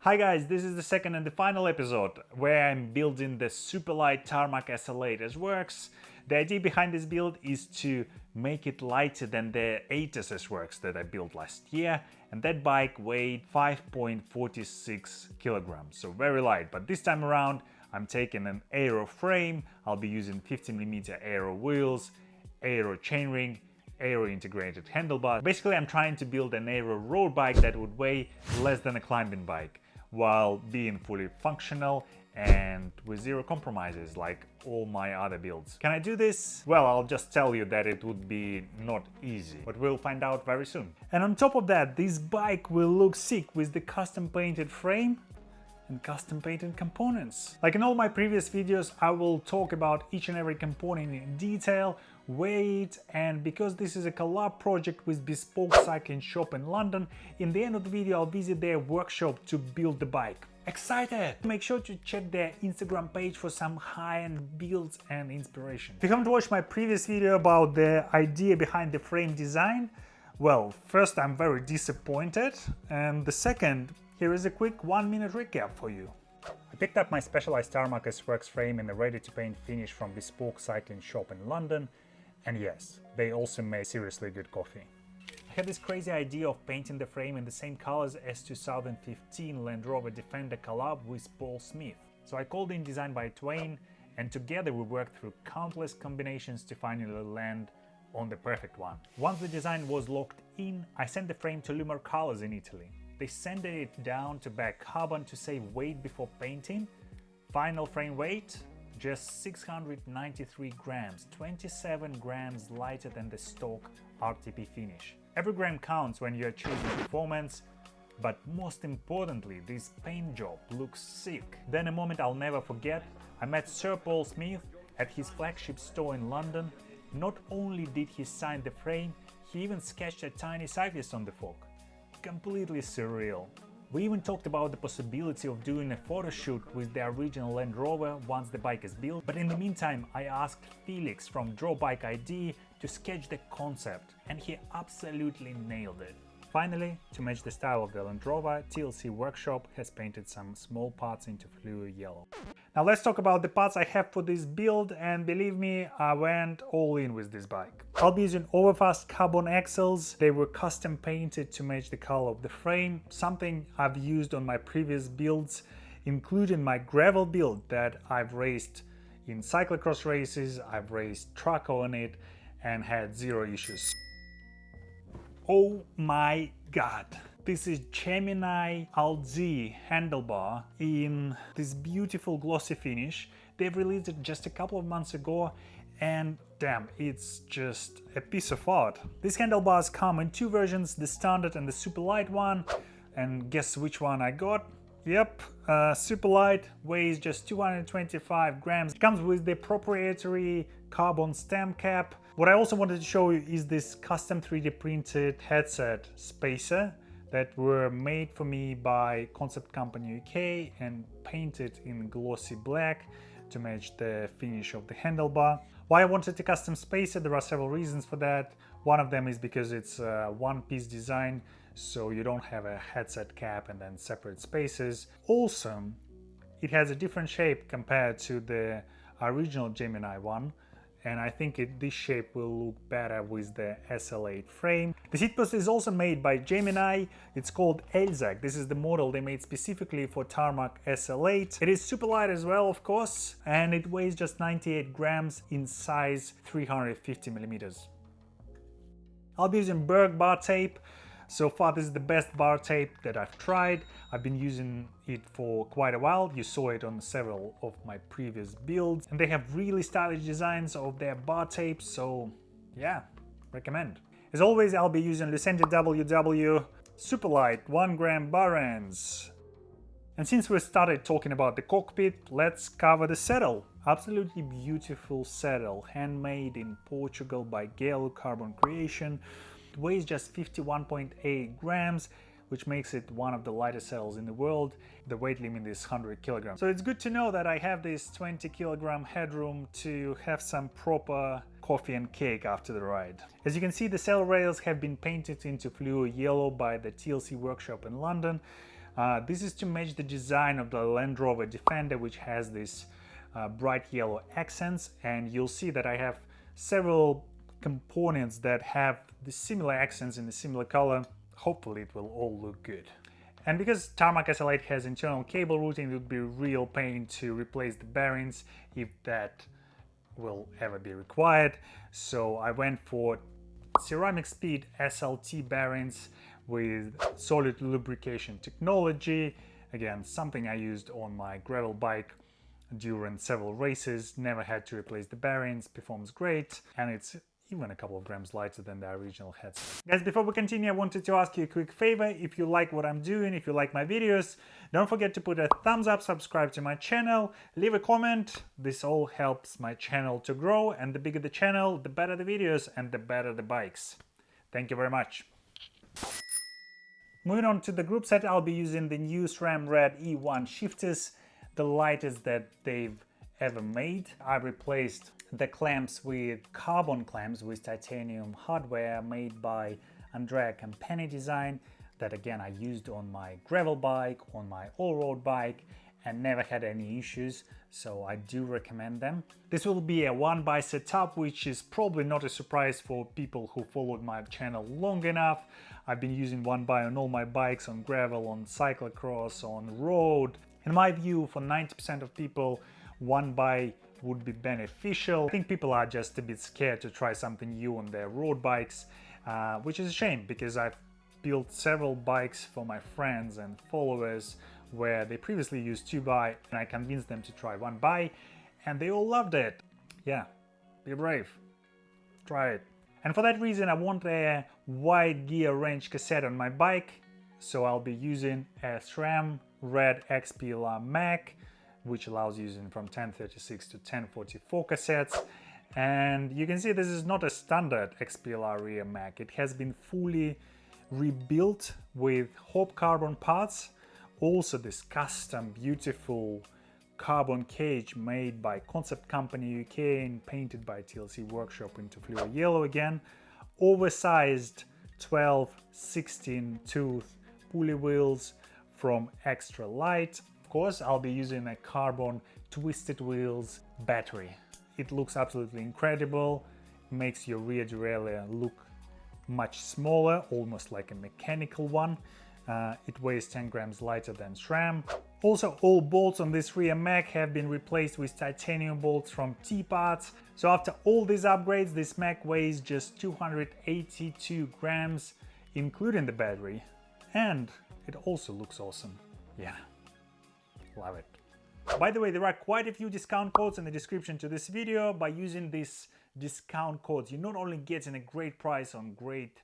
Hi guys, this is the second and the final episode where I'm building the Superlight Tarmac SL8 as works. The idea behind this build is to make it lighter than the 8s as works that I built last year, and that bike weighed 5.46 kilograms, so very light. But this time around I'm taking an aero frame. I'll be using 50mm aero wheels, aero chainring, aero integrated handlebars. Basically I'm trying to build an aero road bike that would weigh less than a climbing bike, while being fully functional and with zero compromises like all my other builds. Can I do this? Well, I'll just tell you that it would be not easy, but we'll find out very soon. And on top of that, this bike will look sick with the custom painted frame and custom painted components. Like in all my previous videos, I will talk about each and every component in detail, weight, and because this is a collab project with Bespoke Cycling Shop in London, in the end of the video I'll visit their workshop to build the bike. Excited! Make sure to check their Instagram page for some high-end builds and inspiration. If you haven't watched my previous video about the idea behind the frame design, well, first I'm very disappointed, and the second, here is a quick 1-minute recap for you. I picked up my Specialized Tarmac SL8 frame in a ready-to-paint finish from Bespoke Cycling Shop in London, and yes, they also made seriously good coffee. I had this crazy idea of painting the frame in the same colors as 2015 Land Rover Defender collab with Paul Smith. So I called in Design by Twain, and together we worked through countless combinations to finally land on the perfect one. Once the design was locked in, I sent the frame to Lumar Colors in Italy. They sanded it down to black carbon to save weight before painting. Final frame weight, just 693 grams, 27 grams lighter than the stock RTP finish. Every gram counts when you're choosing performance, but most importantly, this paint job looks sick. Then a moment I'll never forget, I met Sir Paul Smith at his flagship store in London. Not only did he sign the frame, he even sketched a tiny cyclist on the fork. Completely surreal. We even talked about the possibility of doing a photo shoot with the original Land Rover once the bike is built, but in the meantime I asked Felix from Draw Bike ID to sketch the concept, and he absolutely nailed it. Finally, to match the style of the Land Rover, TLC Workshop has painted some small parts into fluo yellow. Now let's talk about the parts I have for this build, and believe me, I went all in with this bike. I'll be using overfast carbon axles. They were custom painted to match the color of the frame, something I've used on my previous builds, including my gravel build that I've raced in cyclocross races. I've raced truck on it and had zero issues. Oh my god! This is Gemini Alt-Z handlebar in this beautiful glossy finish. They've released it just a couple of months ago, and damn, it's just a piece of art. These handlebars come in two versions, the standard and the super light one, and guess which one I got? Yep, super light, weighs just 225 grams. It comes with the proprietary carbon stem cap. What I also wanted to show you is this custom 3D printed headset spacer that were made for me by Concept Company UK and painted in glossy black to match the finish of the handlebar. Why I wanted a custom spacer? There are several reasons for that. One of them is because it's a one-piece design, so you don't have a headset cap and then separate spaces. Also, it has a different shape compared to the original Gemini one, and I think this shape will look better with the SL8 frame. The seat post is also made by Gemini. It's called Elzac. This is the model they made specifically for Tarmac SL8. It is super light as well, of course, and it weighs just 98 grams in size 350mm. I'll be using Berg bar tape. So far this is the best bar tape that I've tried. I've been using it for quite a while. You saw it on several of my previous builds, and they have really stylish designs of their bar tape, so yeah, recommend. As always, I'll be using Lucentia WW Superlight 1 gram bar ends. And since we started talking about the cockpit, let's cover the saddle. Absolutely beautiful saddle, handmade in Portugal by Gale Carbon Creation. It weighs just 51.8 grams, which makes it one of the lightest saddles in the world. The weight limit is 100 kilograms. So it's good to know that I have this 20 kilogram headroom to have some proper coffee and cake after the ride. As you can see, the saddle rails have been painted into fluo yellow by the TLC workshop in London. This is to match the design of the Land Rover Defender, which has this bright yellow accents, and you'll see that I have several components that have the similar accents in the similar color. Hopefully it will all look good. And because Tarmac SL8 has internal cable routing, it would be a real pain to replace the bearings if that will ever be required. So I went for ceramic speed SLT bearings with solid lubrication technology. Again, something I used on my gravel bike during several races. Never had to replace the bearings, performs great, and it's even a couple of grams lighter than the original headset. Guys, before we continue, I wanted to ask you a quick favor. If you like what I'm doing, if you like my videos, don't forget to put a thumbs up, subscribe to my channel, leave a comment. This all helps my channel to grow, and the bigger the channel, the better the videos and the better the bikes. Thank you very much. Moving on to the group set, I'll be using the new SRAM Red E1 shifters, the lightest that they've ever made. I replaced the clamps with carbon clamps with titanium hardware made by Andrea Campani design, that again I used on my gravel bike, on my all-road bike, and never had any issues, so I do recommend them. This will be a one-by setup, which is probably not a surprise for people who followed my channel long enough. I've been using one-by on all my bikes, on gravel, on cyclocross, on road. In my view, for 90% of people, one-by would be beneficial. I think people are just a bit scared to try something new on their road bikes, which is a shame, because I've built several bikes for my friends and followers where they previously used 2-by, and I convinced them to try 1-by, and they all loved it. Yeah, be brave, try it. And for that reason, I want a wide gear range cassette on my bike, so I'll be using a SRAM Red XPLR Mac, which allows using from 1036 to 1044 cassettes. And you can see this is not a standard XPLR rear Mac. It has been fully rebuilt with Hope carbon parts. Also this custom beautiful carbon cage made by Concept Company UK and painted by TLC Workshop into fluor yellow again. Oversized 12-16 tooth pulley wheels from Ultralight. Of course, I'll be using a carbon twisted wheels battery. It looks absolutely incredible, makes your rear derailleur look much smaller, almost like a mechanical one. It weighs 10 grams lighter than SRAM. Also, all bolts on this rear Mac have been replaced with titanium bolts from T-Parts. So after all these upgrades, this Mac weighs just 282 grams, including the battery. And it also looks awesome. Yeah. Love it. By the way, there are quite a few discount codes in the description to this video. By using these discount codes, you're not only getting a great price on great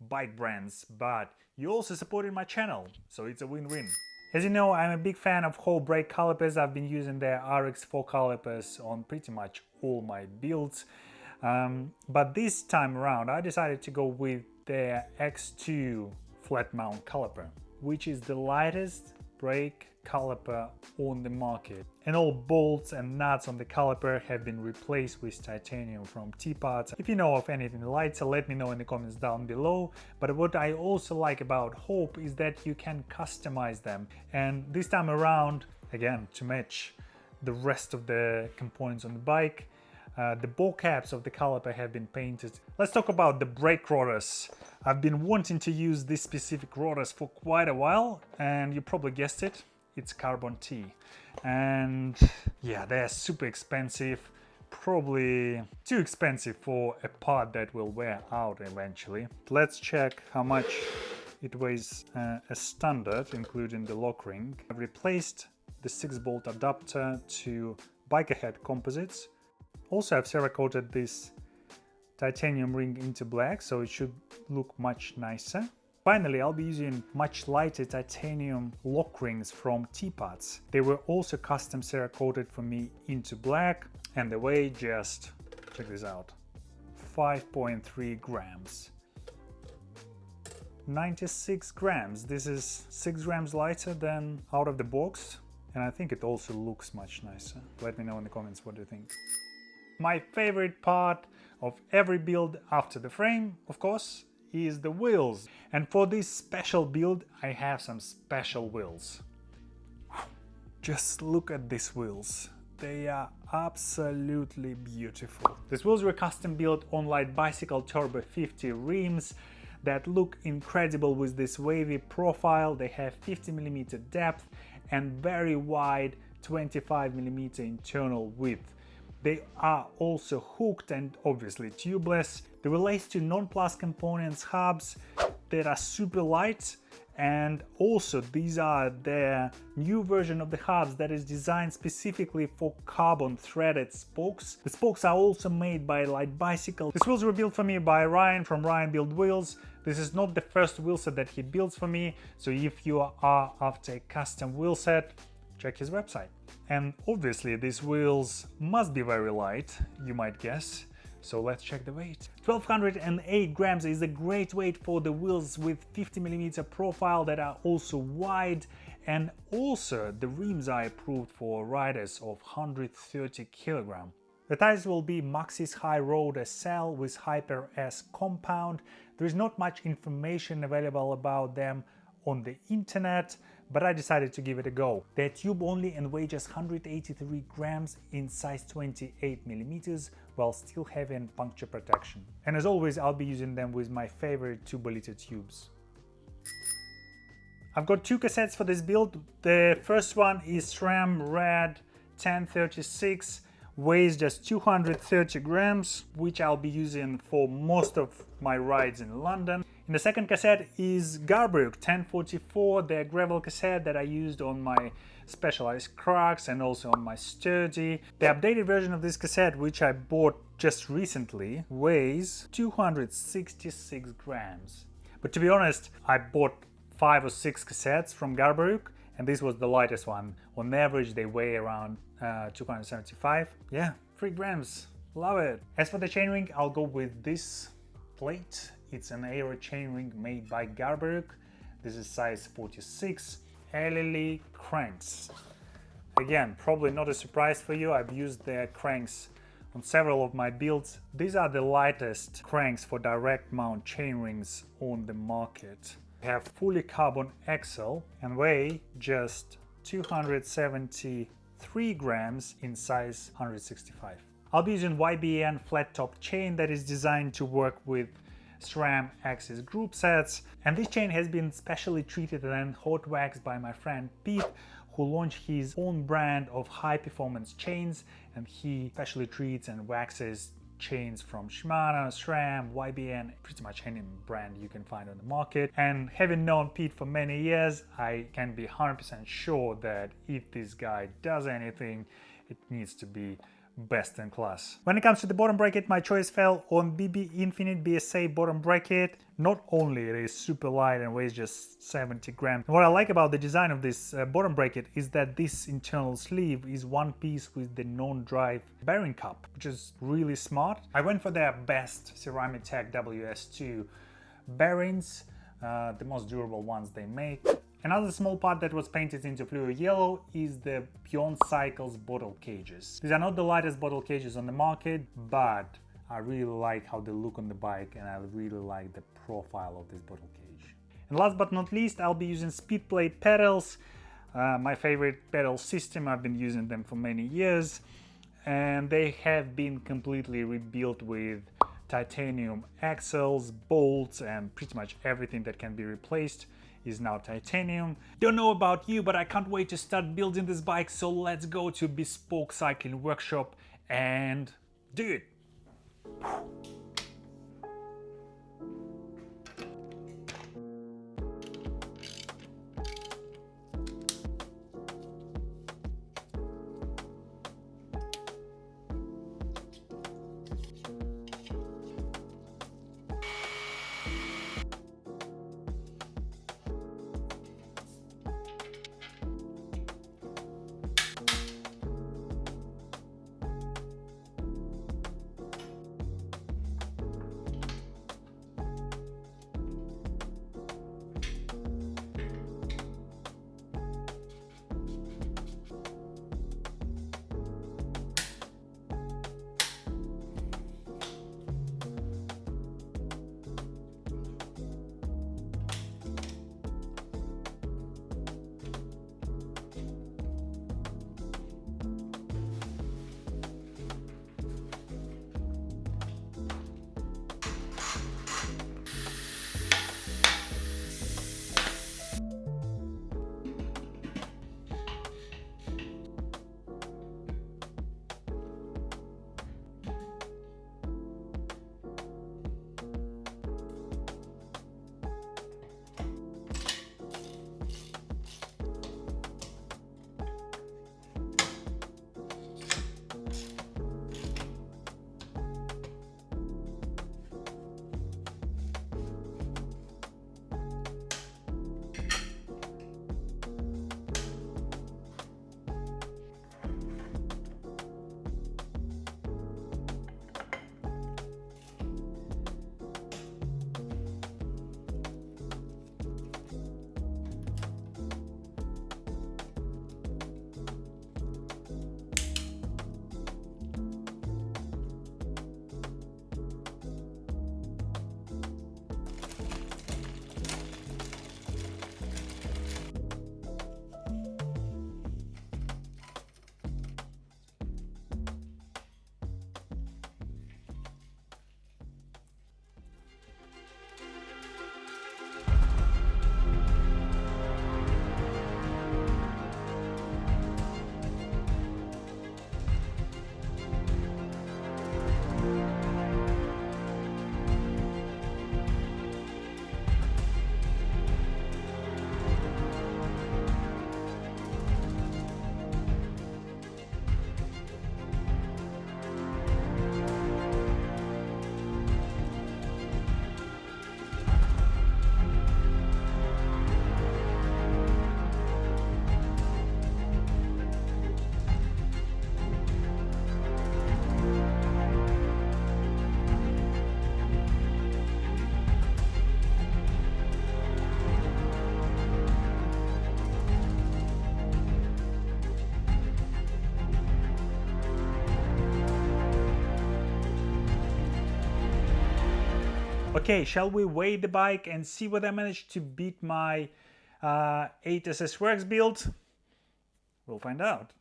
bike brands, but you're also supporting my channel, so it's a win-win. As you know, I'm a big fan of Hope brake calipers. I've been using their RX4 calipers on pretty much all my builds. But this time around, I decided to go with their X2 flat mount caliper, which is the lightest brake caliper on the market, and all bolts and nuts on the caliper have been replaced with titanium from T-Parts. If you know of anything lighter, let me know in the comments down below. But what I also like about Hope is that you can customize them, and this time around, again, to match the rest of the components on the bike, the ball caps of the caliper have been painted. Let's talk about the brake rotors. I've been wanting to use these specific rotors for quite a while, and you probably guessed it, it's carbon T. And yeah, they're super expensive, probably too expensive for a part that will wear out eventually. Let's check how much it weighs as standard, including the lock ring. I've replaced the 6-bolt adapter to Bikerhead composites. Also, I've cerakoted this titanium ring into black, so it should look much nicer. Finally, I'll be using much lighter titanium lock rings from T-Parts. They were also custom cerakoted for me into black, and they weigh just, check this out, 5.3 grams. 96 grams. This is 6 grams lighter than out of the box, and I think it also looks much nicer. Let me know in the comments what you think. My favorite part of every build after the frame, of course, is the wheels. And for this special build, I have some special wheels. Just look at these wheels. They are absolutely beautiful. These wheels were custom built on Light Bicycle Turbo 50 rims that look incredible with this wavy profile. They have 50mm depth and very wide 25mm internal width. They are also hooked and obviously tubeless. They relate to non-plus components hubs that are super light, and also these are the new version of the hubs that is designed specifically for carbon threaded spokes. The spokes are also made by Light Bicycle. These wheels were built for me by Ryan from Ryan Build Wheels. This is not the first wheel set that he builds for me, so if you are after a custom wheel set, check his website. And obviously these wheels must be very light, you might guess. So let's check the weight. 1208 grams is a great weight for the wheels with 50mm profile that are also wide, and also the rims are approved for riders of 130 kg. The tires will be Maxxis High Road SL with Hyper S compound. There is not much information available about them on the internet, but I decided to give it a go. They're tube only and weigh just 183 grams in size 28mm while still having puncture protection. And as always, I'll be using them with my favorite 2-liter tubes. I've got two cassettes for this build. The first one is SRAM Red 1036, weighs just 230 grams, which I'll be using for most of my rides in London. And the second cassette is Garbrook 1044, the gravel cassette that I used on my Specialized Crux and also on my Sturdy. The updated version of this cassette, which I bought just recently, weighs 266 grams. But to be honest, I bought 5 or 6 cassettes from Garbrook, and this was the lightest one. On average, they weigh around 275. Yeah, 3 grams. Love it. As for the chainring, I'll go with this plate. It's an aero chainring made by Garbrook. This is size 46. LLE cranks. Again, probably not a surprise for you. I've used their cranks on several of my builds. These are the lightest cranks for direct mount chainrings on the market. They have fully carbon axle and weigh just 273 grams in size 165. I'll be using YBN flat top chain that is designed to work with SRAM Axis group sets, and this chain has been specially treated and hot waxed by my friend Pete, who launched his own brand of high performance chains, and he specially treats and waxes chains from Shimano, SRAM, YBN, pretty much any brand you can find on the market. And having known Pete for many years, I can be 100% sure that if this guy does anything, it needs to be best in class. When it comes to the bottom bracket, my choice fell on BB Infinite BSA bottom bracket. Not only it is super light and weighs just 70 grams. What I like about the design of this bottom bracket is that this internal sleeve is one piece with the non-drive bearing cup, which is really smart. I went for their best Ceramitech WS2 bearings, the most durable ones they make. Another small part that was painted into fluid yellow is the Beyond Cycles bottle cages. These are not the lightest bottle cages on the market, but I really like how they look on the bike, and I really like the profile of this bottle cage. And last but not least, I'll be using speed plate pedals, my favorite pedal system. I've been using them for many years, and they have been completely rebuilt with titanium axles, bolts, and pretty much everything that can be replaced is now titanium. Don't know about you, but I can't wait to start building this bike, so let's go to Bespoke Cycling Workshop and do it! Okay, shall we weigh the bike and see whether I managed to beat my 8SS Works build? We'll find out.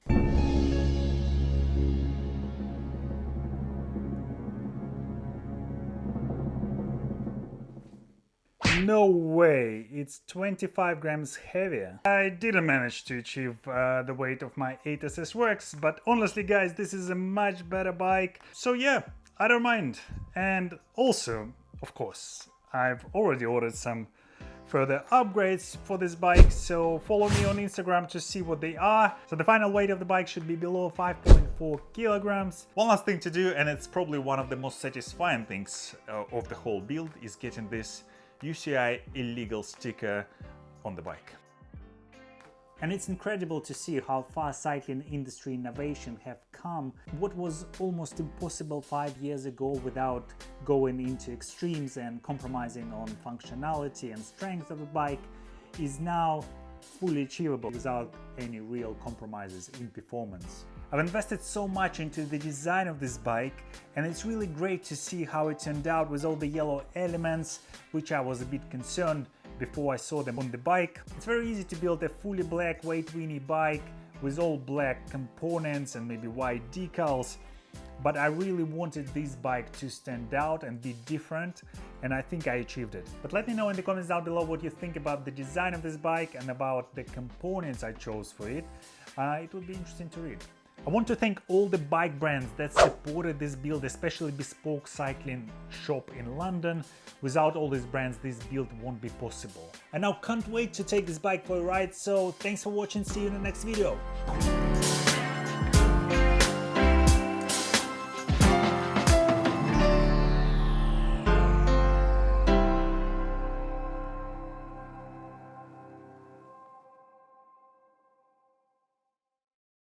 No way, it's 25 grams heavier. I didn't manage to achieve the weight of my 8SS Works, but honestly guys, this is a much better bike. So yeah, I don't mind. And also, of course, I've already ordered some further upgrades for this bike, so follow me on Instagram to see what they are. So the final weight of the bike should be below 5.4 kilograms. One last thing to do, and it's probably one of the most satisfying things of the whole build, is getting this UCI Illegal sticker on the bike. And it's incredible to see how far cycling industry innovation have come. What was almost impossible 5 years ago without going into extremes and compromising on functionality and strength of the bike is now fully achievable without any real compromises in performance. I've invested so much into the design of this bike, and it's really great to see how it turned out with all the yellow elements, which I was a bit concerned before I saw them on the bike. It's very easy to build a fully black weight weenie bike with all black components and maybe white decals, but I really wanted this bike to stand out and be different, and I think I achieved it. But let me know in the comments down below what you think about the design of this bike and about the components I chose for it. It would be interesting to read. I want to thank all the bike brands that supported this build, especially Bespoke Cycling Shop in London. Without all these brands, this build won't be possible. I now can't wait to take this bike for a ride, so thanks for watching, see you in the next video.